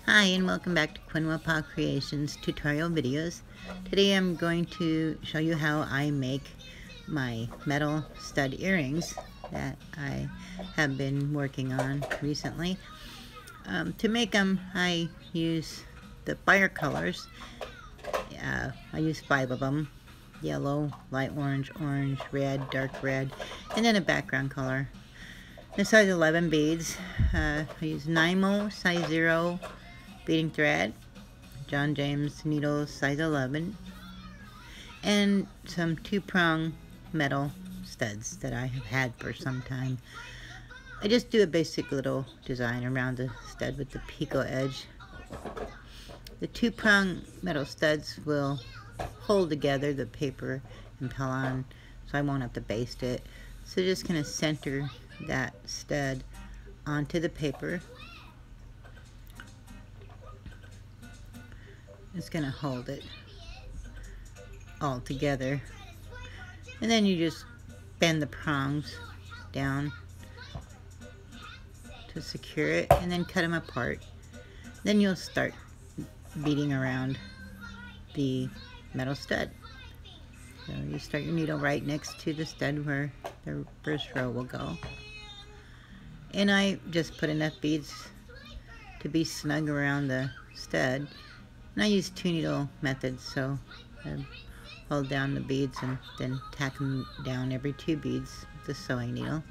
Hi and welcome back to Quinwa Creations tutorial videos. Today I'm going to show you how I make my metal stud earrings that I have been working on recently. To make them I use the fire colors. I use 5 of them. Yellow, light orange, orange, red, dark red, and then a background color. The size 11 beads. I use Nymo size 0 beading thread, John James needles size 11, and some 2-prong metal studs that I have had for some time. I just do a basic little design around the stud with the picot edge. The 2-prong metal studs will hold together the paper and pellon, so I won't have to baste it. So just kind of center that stud onto the paper. It's going to hold it all together, and then you just bend the prongs down to secure it, and then cut them apart. Then you'll start beading around the metal stud. So you start your needle right next to the stud where the first row will go, and I just put enough beads to be snug around the stud. And I use 2 needle methods, so I hold down the beads and then tack them down every 2 beads with the sewing needle.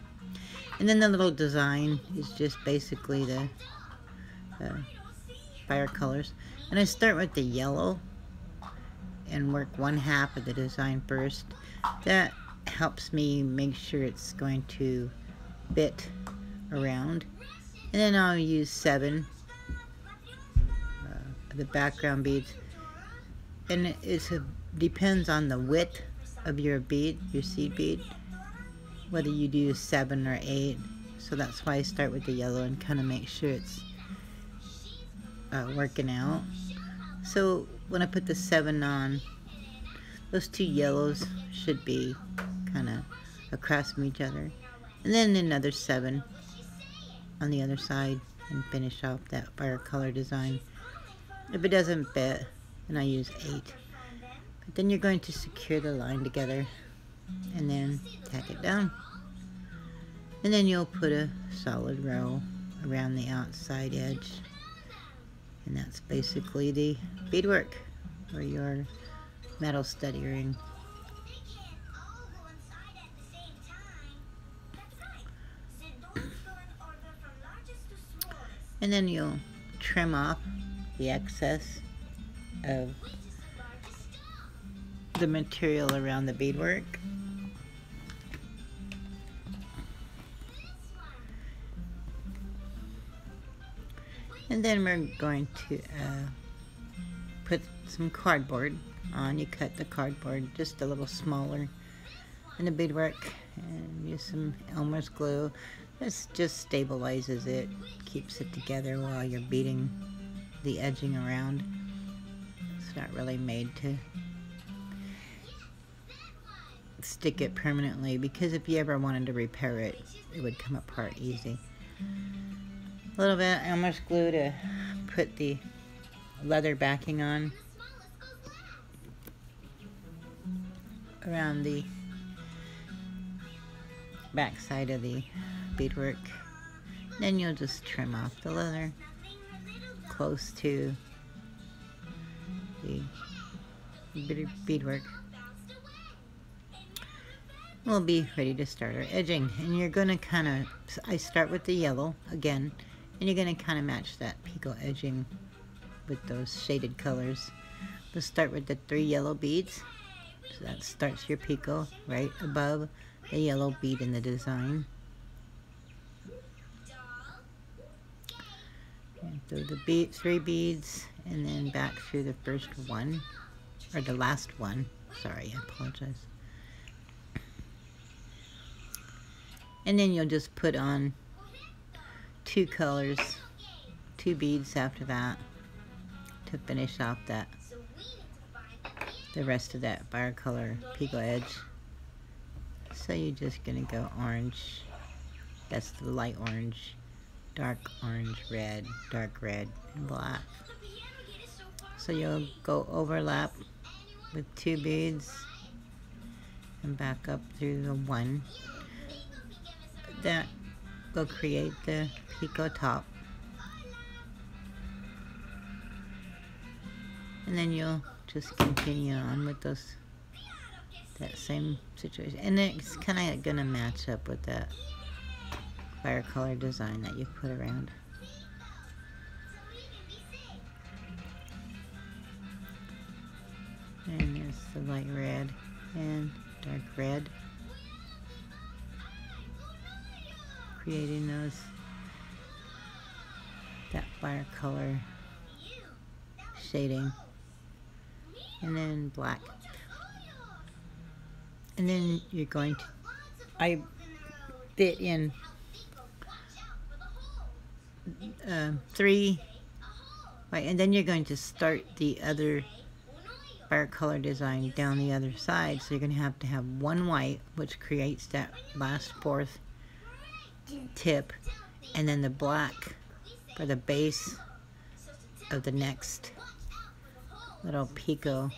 And then the little design is just basically the fire colors. And I start with the yellow and work 1/2 of the design first. That helps me make sure it's going to fit around. And then I'll use 7 the background beads, and it depends on the width of your bead, your seed bead, whether you do 7 or 8. So that's why I start with the yellow and kind of make sure it's working out. So when I put the 7 on, those 2 yellows should be kind of across from each other, and then another 7 on the other side, and finish off that fire color design. If it doesn't fit, then I use 8. But then you're going to secure the line together and then tack it down. And then you'll put a solid row around the outside edge. And that's basically the beadwork for your metal stud earring. And then you'll trim off the excess of the material around the beadwork. And then we're going to put some cardboard on. You cut the cardboard just a little smaller than the beadwork, and use some Elmer's glue. This just stabilizes it, keeps it together while you're beading the edging around. It's not really made to stick it permanently, because if you ever wanted to repair it, it would come apart easy. A little bit of Elmer's glue to put the leather backing on around the back side of the beadwork. Then you'll just trim off the leather close to the beadwork. We'll be ready to start our edging, and you're going to kind of, I start with the yellow again, and you're going to kind of match that picot edging with those shaded colors. We'll start with the 3 yellow beads, so that starts your picot right above the yellow bead in the design. Through the 3 beads, and then back through the first one, or the last one, sorry, I apologize. And then you'll just put on 2 colors, 2 beads after that, to finish off that, the rest of that fire color picot edge. So you're just gonna go orange, that's the light orange, dark orange, red, dark red, and black. So you'll go overlap with 2 beads and back up through the 1. That will create the picot top. And then you'll just continue on with that same situation. And it's kind of going to match up with that fire color design that you put around. And there's the light red and dark red, creating that fire color shading. And then black. And then you're going to, I fit in 3 white, and then you're going to start the other fire color design down the other side. So you're going to have 1 white, which creates that last 4th tip, and then the black for the base of the next little picot.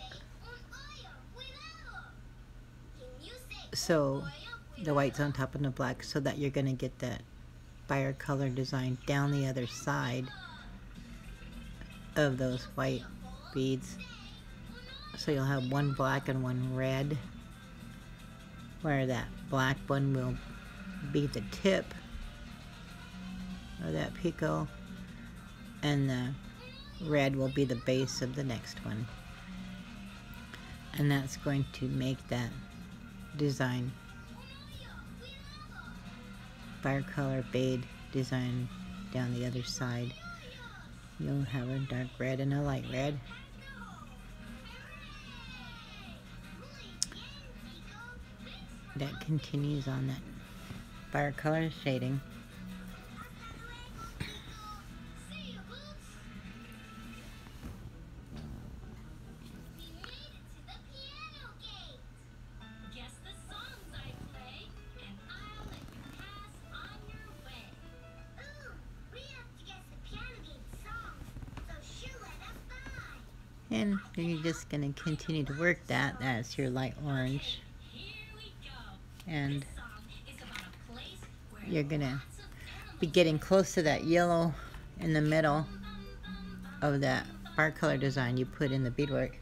So the white's on top of the black, so that you're going to get that fire color design down the other side of those white beads. So you'll have 1 black and 1 red, where that black one will be the tip of that picot, and the red will be the base of the next one. And that's going to make that design, fire color bead design down the other side. You'll have a dark red and a light red. That continues on that fire color shading. And you're just going to continue to work that. That's your light orange. And you're going to be getting close to that yellow in the middle of that fire color design you put in the beadwork.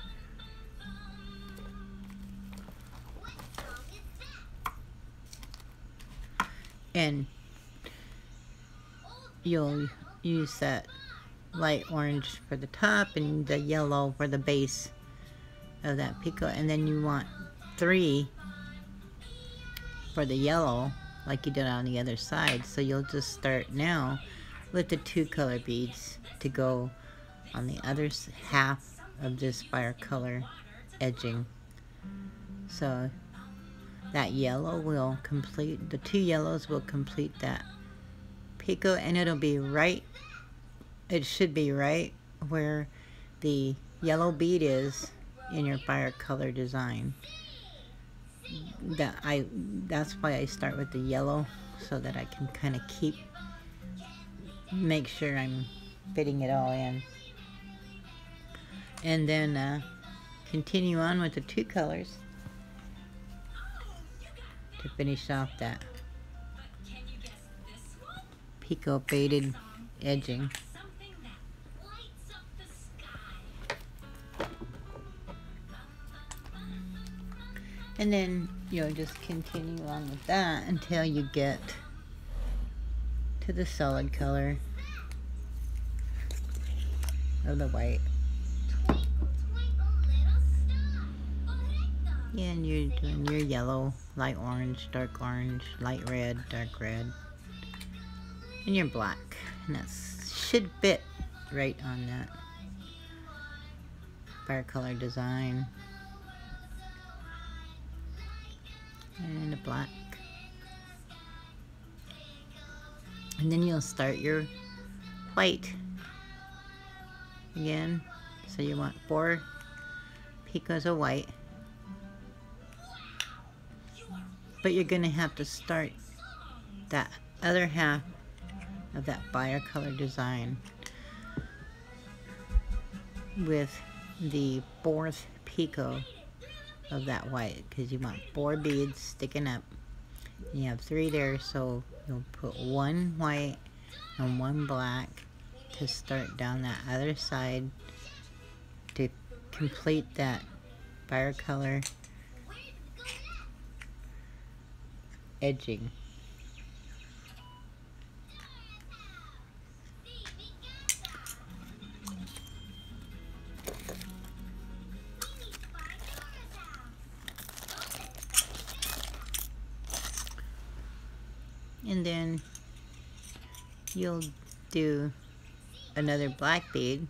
And you'll use that light orange for the top and the yellow for the base of that picot. And then you want 3 for the yellow, like you did on the other side. So you'll just start now with the 2 color beads to go on the other half of this fire color edging. So that yellow will complete, the 2 yellows will complete that picot, and it'll be right, it should be right where the yellow bead is in your fire color design. That's why I start with the yellow, so that I can kind of make sure I'm fitting it all in. And then continue on with the 2 colors to finish off that picot beaded edging. And then you'll just continue on with that until you get to the solid color of the white. Yeah, and you're doing your yellow, light orange, light red, dark red, and your black. And that should fit right on that fire color design. And a black. And then you'll start your white again. So you want 4 picots of white. But you're going to have to start that other half of that bicolor design with the 4th picot of that white, because you want 4 beads sticking up. You have 3 there, so you'll put 1 white and 1 black to start down that other side to complete that bicolor edging. And then you'll do another black bead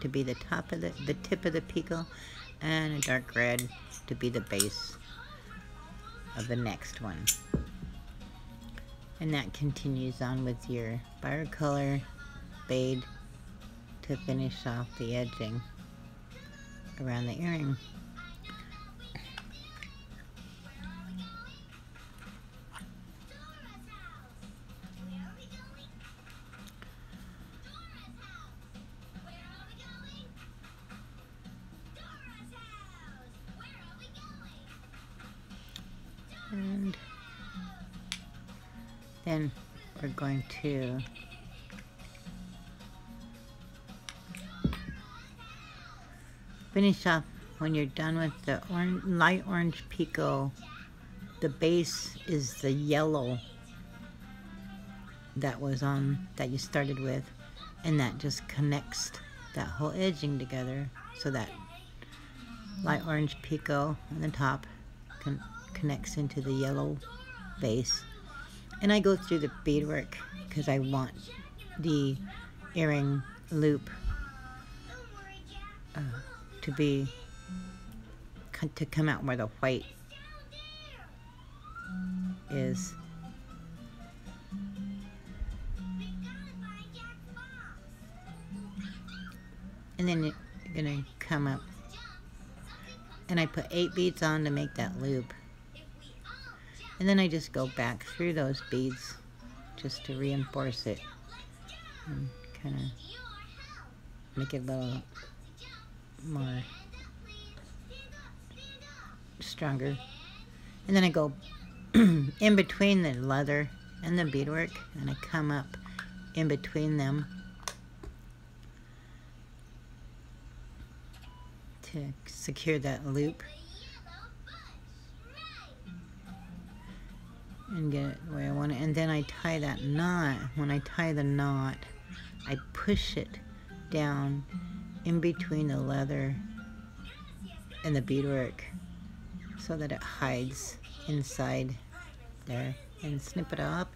to be the top of the tip of the picot, and a dark red to be the base of the next one. And that continues on with your bicolor bead to finish off the edging around the earring. And then we're going to finish off. When you're done with the light orange picot, the base is the yellow that was on, that you started with, and that just connects that whole edging together, so that light orange picot on the top connects into the yellow base. And I go through the beadwork because I want the earring loop to come out where the white is. And then you're gonna come up, and I put 8 beads on to make that loop. And then I just go back through those beads just to reinforce it and kind of make it a little more stronger. And then I go in between the leather and the beadwork, and I come up in between them to secure that loop and get it the way I want it. And then I tie that knot. When I tie the knot, I push it down in between the leather and the beadwork so that it hides inside there, and snip it up.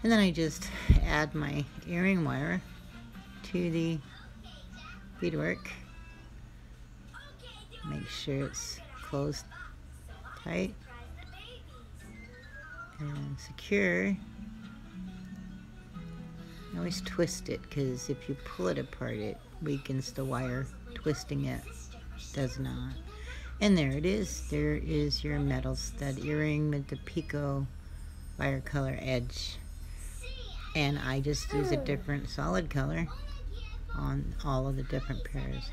And then I just add my earring wire to the beadwork. Make sure it's closed tight and secure. Always twist it, because if you pull it apart, it weakens the wire. Twisting it does not. And there it is. There is your metal stud earring with the picot bicolor edge. And I just use a different solid color on all of the different pairs.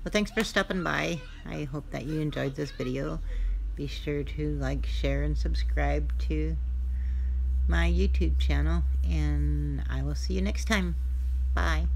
Well, thanks for stopping by. I hope that you enjoyed this video. Be sure to like, share, and subscribe to my YouTube channel, and I will see you next time. Bye.